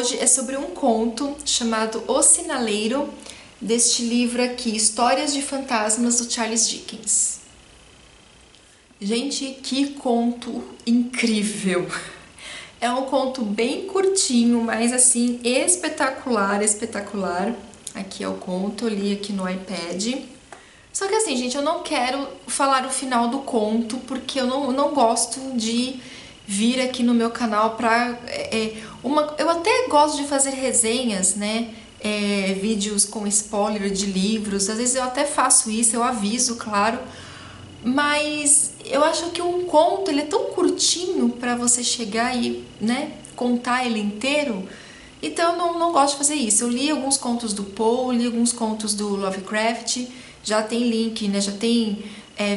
hoje é sobre um conto chamado O Sinaleiro, deste livro aqui, Histórias de Fantasmas, do Charles Dickens. Gente, que conto incrível! É um conto bem curtinho, mas assim, espetacular, espetacular. Aqui é o conto, eu li aqui no iPad. Só que assim, gente, eu não quero falar o final do conto, porque eu não gosto de vir aqui no meu canal pra... eu até gosto de fazer resenhas, né? Vídeos com spoiler de livros, às vezes eu até faço isso, eu aviso, claro. Mas eu acho que um conto, ele é tão curtinho pra você chegar e, né, contar ele inteiro. Então eu não gosto de fazer isso. Eu li alguns contos do Poe, li alguns contos do Lovecraft, já tem link, né, já tem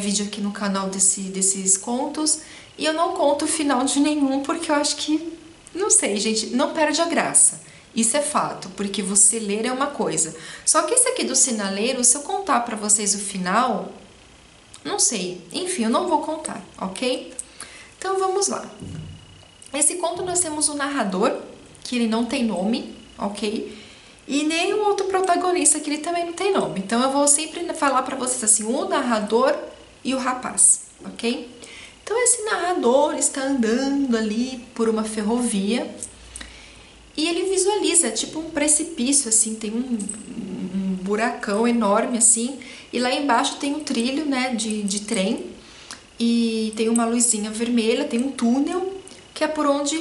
vídeo aqui no canal desses contos. E eu não conto o final de nenhum, porque eu acho que, não sei, gente, não perde a graça. Isso é fato, porque você ler é uma coisa. Só que esse aqui do Sinaleiro, se eu contar pra vocês o final, não sei. Enfim, eu não vou contar, ok? Então vamos lá. Esse conto nós temos um narrador, que ele não tem nome, ok? E nem um outro protagonista, que ele também não tem nome. Então eu vou sempre falar pra vocês assim, o narrador e o rapaz, ok? Então esse narrador está andando ali por uma ferrovia e ele visualiza tipo um precipício, assim, tem um buracão enorme assim, e lá embaixo tem um trilho, né, de trem, e tem uma luzinha vermelha, tem um túnel, que é por onde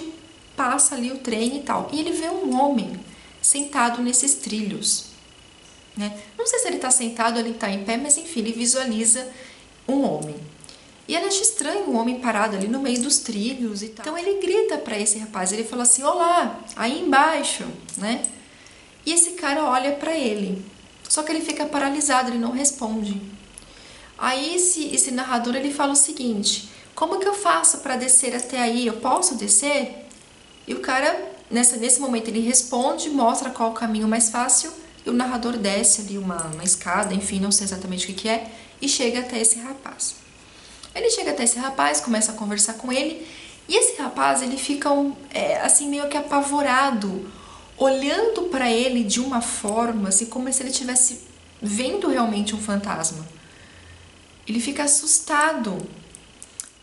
passa ali o trem e tal. E ele vê um homem sentado nesses trilhos, né? Não sei se ele está sentado ou ele está em pé, mas enfim, ele visualiza um homem. E ele acha estranho um homem parado ali no meio dos trilhos e tal. Então ele grita para esse rapaz, ele fala assim, olá, aí embaixo, né? E esse cara olha para ele, só que ele fica paralisado, ele não responde. Aí esse narrador, ele fala o seguinte, como que eu faço para descer até aí? Eu posso descer? E o cara, nesse momento, ele responde, mostra qual o caminho mais fácil, e o narrador desce ali uma escada, enfim, não sei exatamente o que é, e chega até esse rapaz. Ele chega até esse rapaz, começa a conversar com ele, e esse rapaz, ele fica assim, meio que apavorado, olhando para ele de uma forma, assim, como se ele estivesse vendo realmente um fantasma. Ele fica assustado.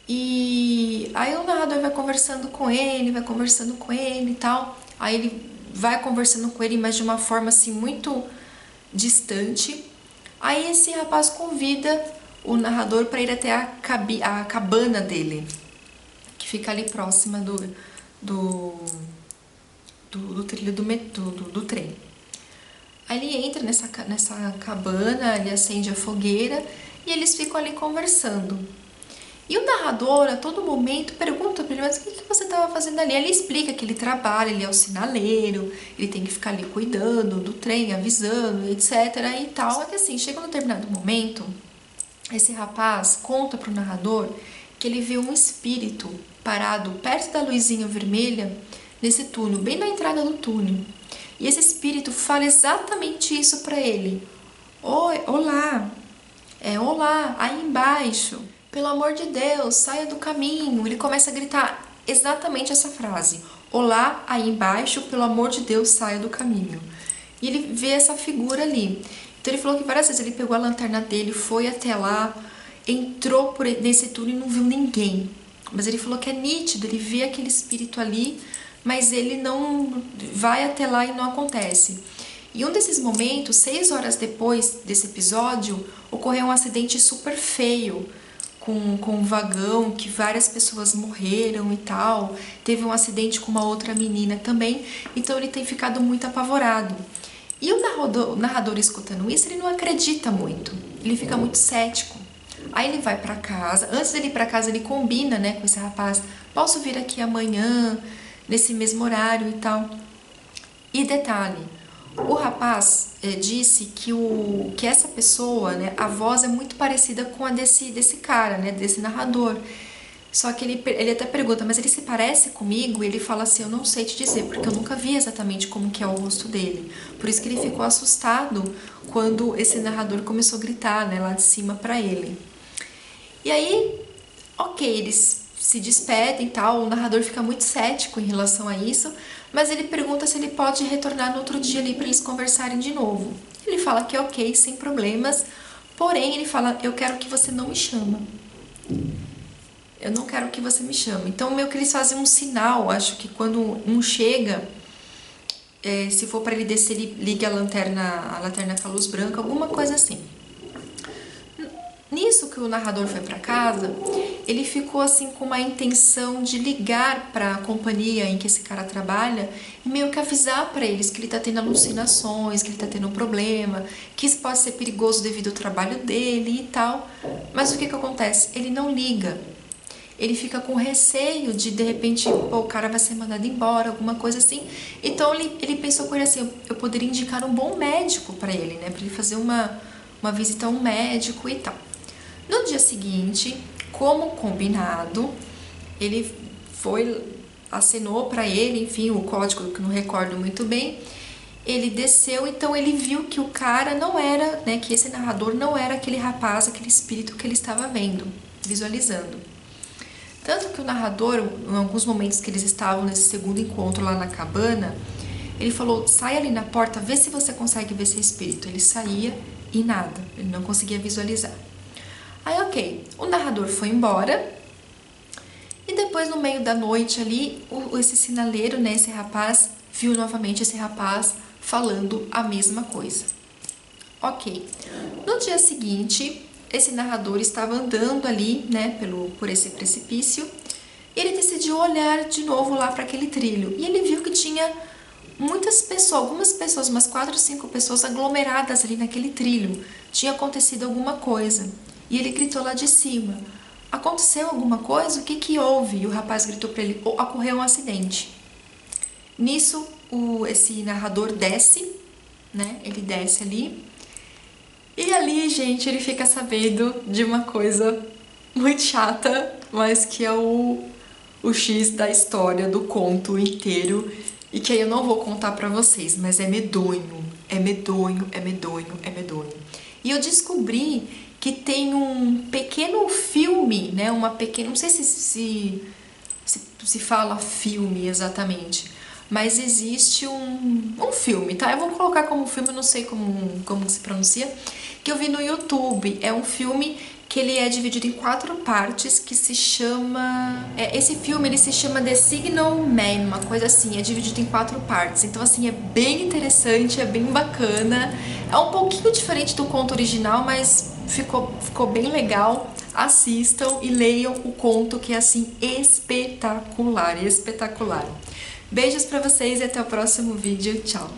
E aí o narrador vai conversando com ele e tal. Aí ele vai conversando com ele, mas de uma forma assim muito distante. Aí esse rapaz convida o narrador para ir até a cabana dele, que fica ali próxima do trilho do trem. Aí ele entra nessa cabana, ele acende a fogueira e eles ficam ali conversando. E o narrador, a todo momento, pergunta para ele, mas o que você estava fazendo ali? Ele explica que ele trabalha, ele é o sinaleiro, ele tem que ficar ali cuidando do trem, avisando, etc. e tal. Só que assim, chega num determinado momento, esse rapaz conta para o narrador que ele viu um espírito parado perto da luzinha vermelha, nesse túnel, bem na entrada do túnel. E esse espírito fala exatamente isso para ele. Oi, olá, olá, aí embaixo. Pelo amor de Deus, saia do caminho. Ele começa a gritar exatamente essa frase. Olá, aí embaixo, pelo amor de Deus, saia do caminho. E ele vê essa figura ali. Então ele falou que várias vezes ele pegou a lanterna dele, foi até lá, entrou nesse túnel e não viu ninguém. Mas ele falou que é nítido, ele vê aquele espírito ali, mas ele não vai até lá e não acontece. E um desses momentos, 6 horas depois desse episódio, ocorreu um acidente super feio, com um vagão, que várias pessoas morreram e tal. Teve um acidente com uma outra menina também, então ele tem ficado muito apavorado. E o narrador escutando isso, ele não acredita muito, ele fica muito cético. Aí ele vai pra casa, antes dele ir pra casa ele combina, né, com esse rapaz, posso vir aqui amanhã, nesse mesmo horário e tal. E detalhe, o rapaz disse que essa pessoa, né, a voz é muito parecida com a desse cara, né, desse narrador. Só que ele até pergunta, mas ele se parece comigo? E ele fala assim, eu não sei te dizer, porque eu nunca vi exatamente como que é o rosto dele. Por isso que ele ficou assustado quando esse narrador começou a gritar, né, lá de cima pra ele. E aí, ok, eles se despedem e tal, o narrador fica muito cético em relação a isso, mas ele pergunta se ele pode retornar no outro dia ali para eles conversarem de novo. Ele fala que é ok, sem problemas, porém ele fala, eu quero que você não me chama. Eu não quero que você me chame. Então, meio que eles fazem um sinal, acho que quando um chega, se for para ele descer, ele liga a lanterna com a luz branca, alguma coisa assim. Nisso que o narrador foi para casa, ele ficou assim com uma intenção de ligar para a companhia em que esse cara trabalha e meio que avisar para eles que ele tá tendo alucinações, que ele tá tendo um problema, que isso pode ser perigoso devido ao trabalho dele e tal. Mas o que acontece? Ele não liga. Ele fica com receio de repente, pô, o cara vai ser mandado embora, alguma coisa assim. Então ele pensou com ele assim, eu poderia indicar um bom médico para ele, né? Para ele fazer uma visita a um médico e tal. No dia seguinte, como combinado, ele acenou para ele, enfim, o código que eu não recordo muito bem. Ele desceu, então ele viu que o cara não era, né, que esse narrador não era aquele rapaz, aquele espírito que ele estava vendo, visualizando. Tanto que o narrador, em alguns momentos que eles estavam nesse segundo encontro lá na cabana, ele falou, sai ali na porta, vê se você consegue ver esse espírito. Ele saía e nada, ele não conseguia visualizar. Aí, ok, o narrador foi embora e depois, no meio da noite ali, esse sinaleiro, né, esse rapaz, viu novamente esse rapaz falando a mesma coisa. Ok, no dia seguinte, esse narrador estava andando ali, né, por esse precipício e ele decidiu olhar de novo lá para aquele trilho e ele viu que tinha muitas pessoas, algumas pessoas, umas 4 ou 5 pessoas aglomeradas ali naquele trilho. Tinha acontecido alguma coisa. E ele gritou lá de cima, aconteceu alguma coisa? O que houve? E o rapaz gritou para ele, ocorreu um acidente. Nisso, esse narrador desce, né? Ele desce ali. E ali, gente, ele fica sabendo de uma coisa muito chata, mas que é o X da história, do conto inteiro. E que aí eu não vou contar pra vocês, mas é medonho, é medonho, é medonho, é medonho. E eu descobri que tem um pequeno filme, né? Não sei se fala filme exatamente, mas existe um filme, tá? Eu vou colocar como filme, eu não sei como se pronuncia, que eu vi no YouTube. É um filme que ele é dividido em 4 partes, que se chama... esse filme, ele se chama The Signal Man, uma coisa assim, é dividido em 4 partes. Então, assim, é bem interessante, é bem bacana. É um pouquinho diferente do conto original, mas ficou bem legal. Assistam e leiam o conto, que é, assim, espetacular, espetacular. Beijos pra vocês e até o próximo vídeo. Tchau!